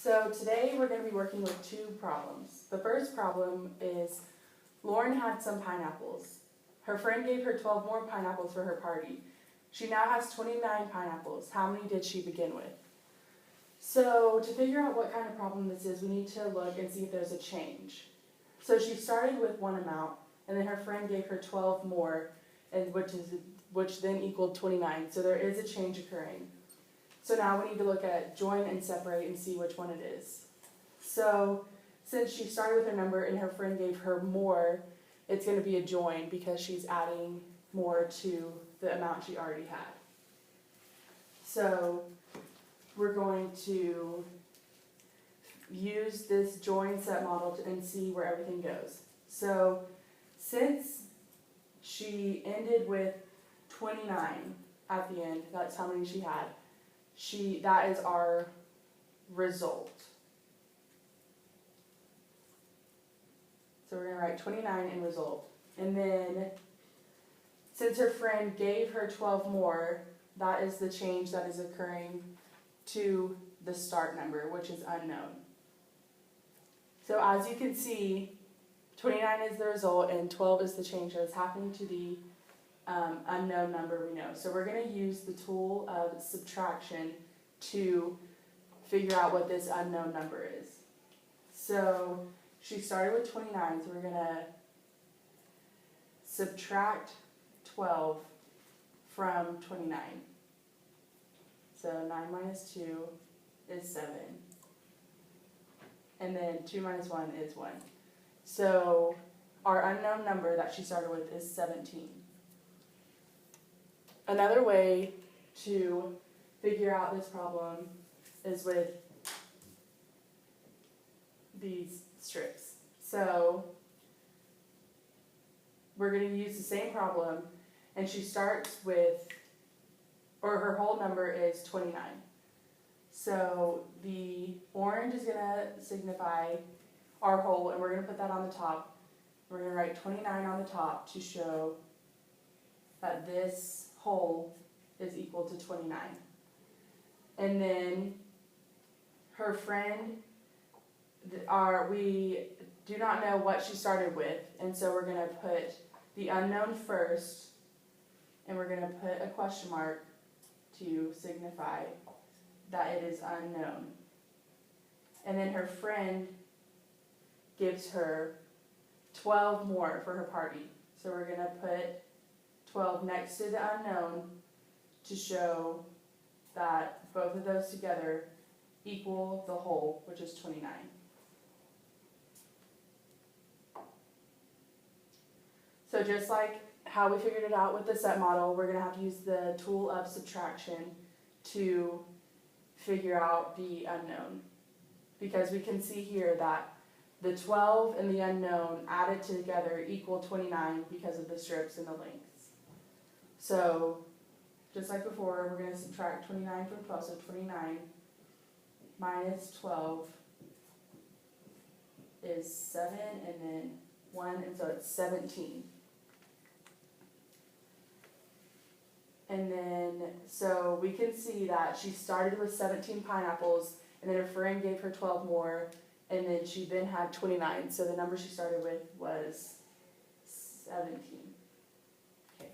So today we're going to be working with two problems. The first problem is Lauren had some pineapples. Her friend gave her 12 more pineapples for her party. She now has 29 pineapples. How many did she begin with? So to figure out what kind of problem this is, we need to look and see if there's a change. So she started with one amount, and then her friend gave her 12 more, and which then equaled 29. So there is a change occurring. So now we need to look at join and separate and see which one it is. So since she started with her number and her friend gave her more, it's going to be a join because she's adding more to the amount she already had. So we're going to use this join set model and see where everything goes. So since she ended with 29 at the end, that's how many she had, that is our result. So we're going to write 29 in result. And then since her friend gave her 12 more, that is the change that is occurring to the start number, which is unknown. So as you can see, 29 is the result and 12 is the change that is happening to the unknown number we know. So we're going to use the tool of subtraction to figure out what this unknown number is. So she started with 29, so we're going to subtract 12 from 29. So 9 minus 2 is 7. And then 2 minus 1 is 1. So our unknown number that she started with is 17. Another way to figure out this problem is with these strips. So we're going to use the same problem, and she starts with, or her whole number is 29. So the orange is going to signify our whole, and we're going to put that on the top. We're going to write 29 on the top to show that this whole is equal to 29. And then her friend, we do not know what she started with, and so we're going to put the unknown first, and we're going to put a question mark to signify that it is unknown. And then her friend gives her 12 more for her party. So we're going to put 12 next to the unknown to show that both of those together equal the whole, which is 29. So just like how we figured it out with the set model, we're going to have to use the tool of subtraction to figure out the unknown. Because we can see here that the 12 and the unknown added together equal 29 because of the strips and the lengths. So just like before, we're going to subtract 29 from 12, so 29 minus 12 is 7, and then 1, and so it's 17. And then, so we can see that she started with 17 pineapples, and then her friend gave her 12 more, and then she then had 29, so the number she started with was 17. Okay.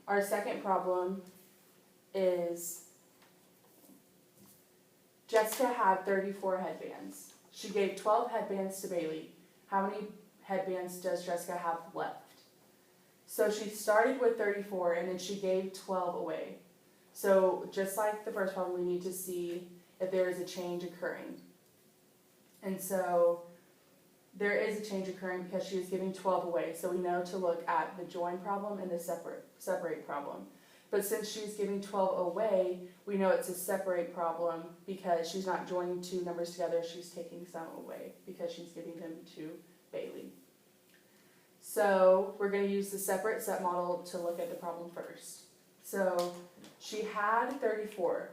Our second problem is Jessica had 34 headbands. She gave 12 headbands to Bailey. How many headbands does Jessica have left? So she started with 34 and then she gave 12 away. So just like the first problem, we need to see if there is a change occurring. And so there is a change occurring because she is giving 12 away. So we know to look at the join problem and the separate problem. But since she's giving 12 away, we know it's a separate problem because she's not joining two numbers together, she's taking some away because she's giving them to Bailey. So we're going to use the separate set model to look at the problem first. So she had 34,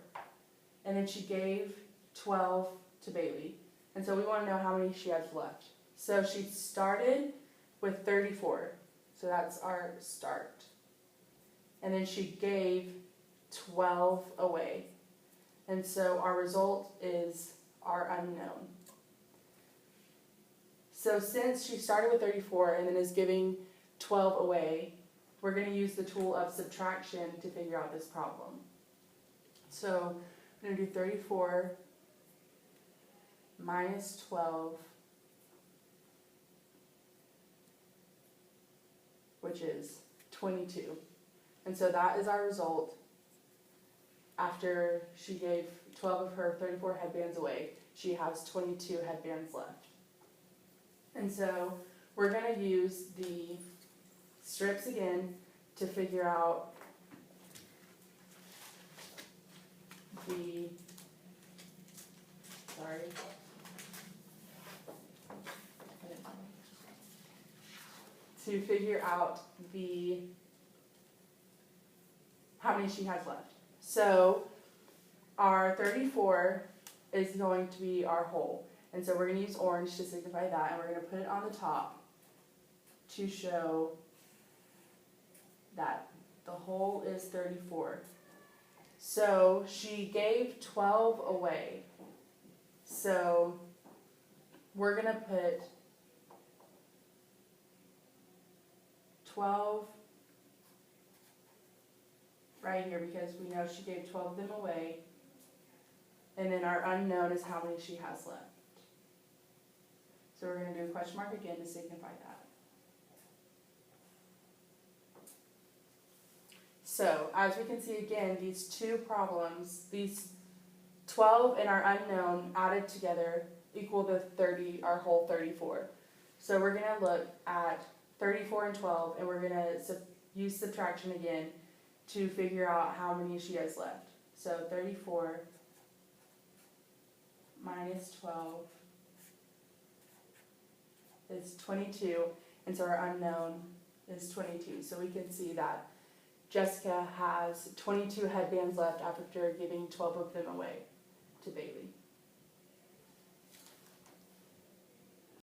and then she gave 12 to Bailey. And so we want to know how many she has left. So she started with 34, so that's our start. And then she gave 12 away. And so our result is our unknown. So since she started with 34 and then is giving 12 away, we're going to use the tool of subtraction to figure out this problem. So I'm going to do 34 minus 12, which is 22. And so that is our result after she gave 12 of her 34 headbands away. She has 22 headbands left. And so we're going to use the strips again to figure out how many she has left. So our 34 is going to be our whole. And so we're going to use orange to signify that, and we're going to put it on the top to show that the whole is 34. So she gave 12 away. So we're going to put 12 right here because we know she gave 12 of them away. And then our unknown is how many she has left. So we're going to do a question mark again to signify that. So as we can see again, these two problems, these 12 and our unknown added together equal the 30, our whole 34. So we're going to look at 34 and 12, and we're going to use subtraction again to figure out how many she has left. So 34 minus 12 is 22, and so our unknown is 22. So we can see that Jessica has 22 headbands left after giving 12 of them away to Bailey.